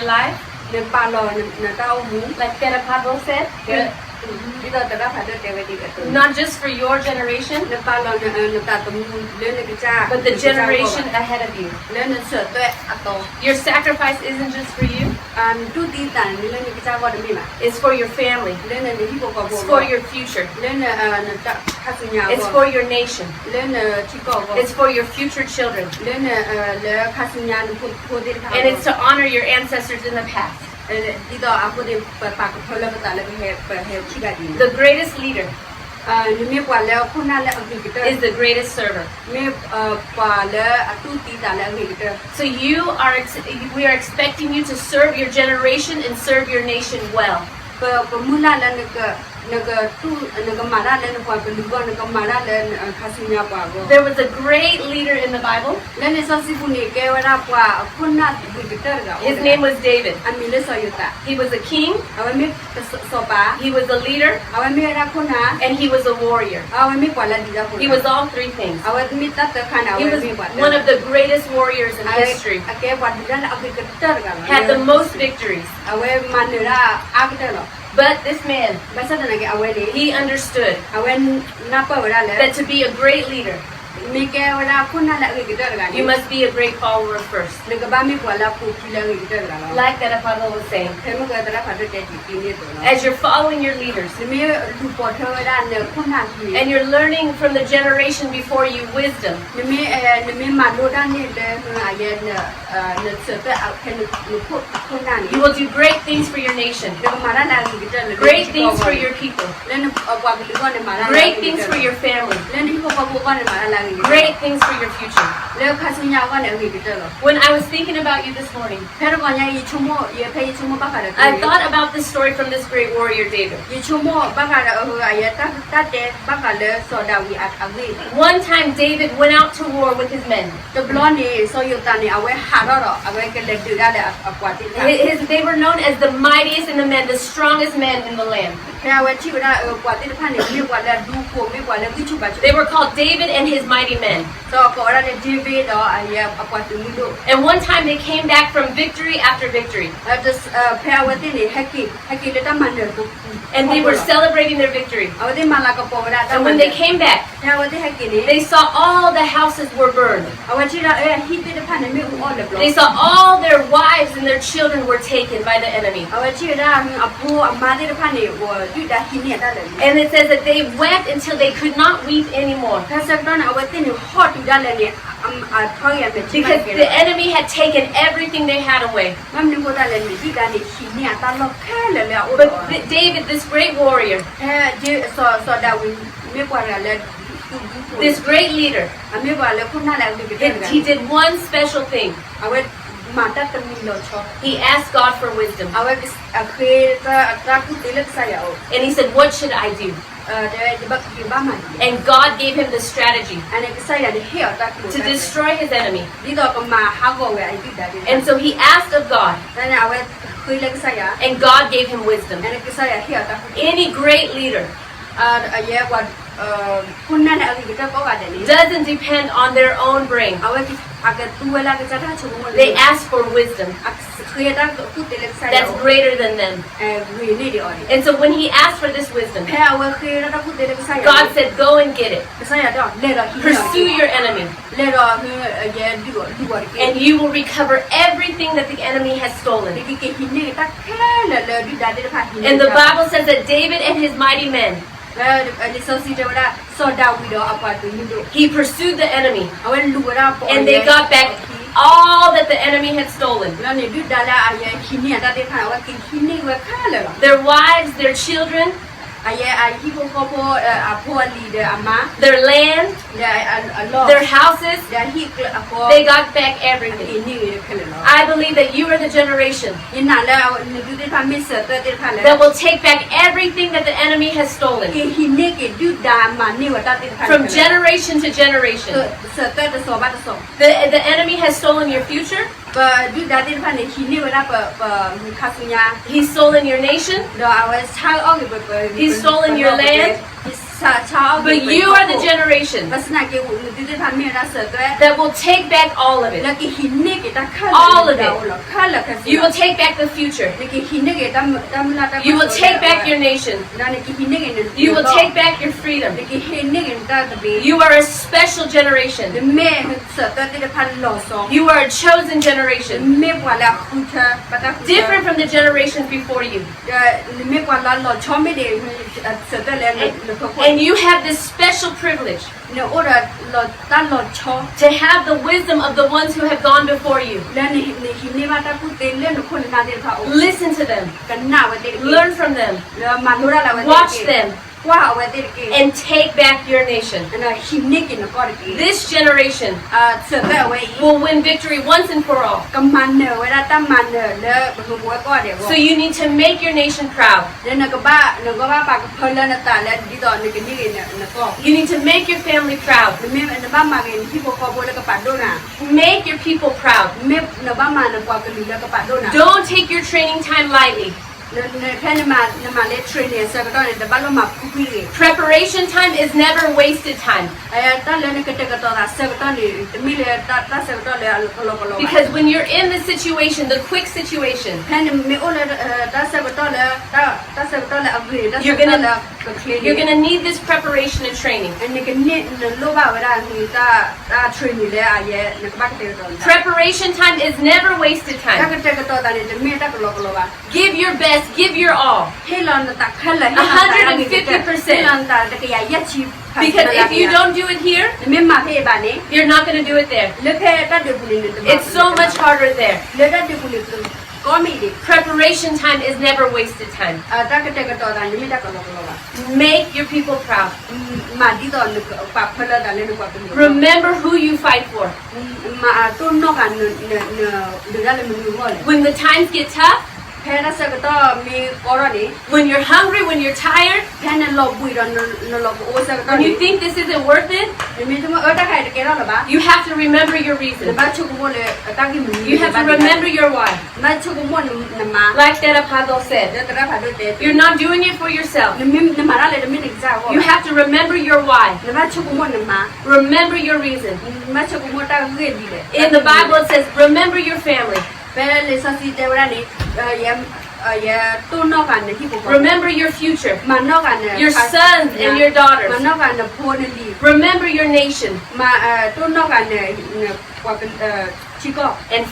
your life. Like Pedro said. Not just for your generation, but the generation ahead of you. Your sacrifice isn't just for you. It's for your family. It's for your future. It's for your nation. It's for your future children. And it's to honor your ancestors in the past. The greatest leader is the greatest server. So we are expecting you to serve your generation and serve your nation well. There was a great leader in the Bible. His name was David. He was a king. He was a leader. And he was a warrior. He was all three things. He was one of the greatest warriors in history. Had the most victories. But this man, he understood that to be a great leader, you must be a great follower first. Like that Apollo was saying. As you're following your leaders, and you're learning from the generation before you wisdom, you will do great things for your nation, great things for your people, great things for your family, great things for your future. When I was thinking about you this morning, I thought about this story from this great warrior David. One time David went out to war with his men. They were known as the mightiest in the men, the strongest men in the land. They were called David and his mighty men. And one time they came back from victory after victory. And they were celebrating their victory. And when they came back, they saw all the houses were burned. They saw all their wives and their children were taken by the enemy. And it says that they wept until they could not weep anymore. Because the enemy had taken everything they had away. But David, this great warrior, this great leader, he did one special thing. He asked God for wisdom. And he said, what should I do? And God gave him the strategy to destroy his enemy. And so he asked of God, and God gave him wisdom. Any great leader doesn't depend on their own brain. They ask for wisdom that's greater than them. And so when he asked for this wisdom, God said, go and get it. Pursue your enemy. And you will recover everything that the enemy has stolen. And the Bible says that David and his mighty men, he pursued the enemy, and they got back all that the enemy had stolen. Their wives, their children, their land, their houses, they got back everything. I believe that you are the generation that will take back everything that the enemy has stolen. From generation to generation. The enemy has stolen your future. He's stolen your nation. He's stolen your land. But you are the generation that will take back all of it. All of it. You will take back the future. You will take back your nation. You will take back your freedom. You are a special generation. You are a chosen generation. Different from the generations before you. And you have this special privilege to have the wisdom of the ones who have gone before you. Listen to them. Learn from them. Watch them. And take back your nation. This generation will win victory once and for all. So you need to make your nation proud. You need to make your family proud. Make your people proud. Don't take your training time lightly. Preparation time is never wasted time. Because when you're in the situation, the quick situation, you're gonna need this preparation and training. Preparation time is never wasted time. Give your best. Give your all. 150%. Because if you don't do it here, you're not going to do it there. It's so much harder there. Preparation time is never wasted time. Make your people proud. Remember who you fight for. When the times get tough, when you're hungry, when you're tired, when you think this isn't worth it, you have to remember your reason. You have to remember your why. Like that Apostle said, you're not doing it for yourself. You have to remember your why. Remember your reason. In the Bible it says, remember your family. Remember your future, your sons and your daughters. Remember your nation. And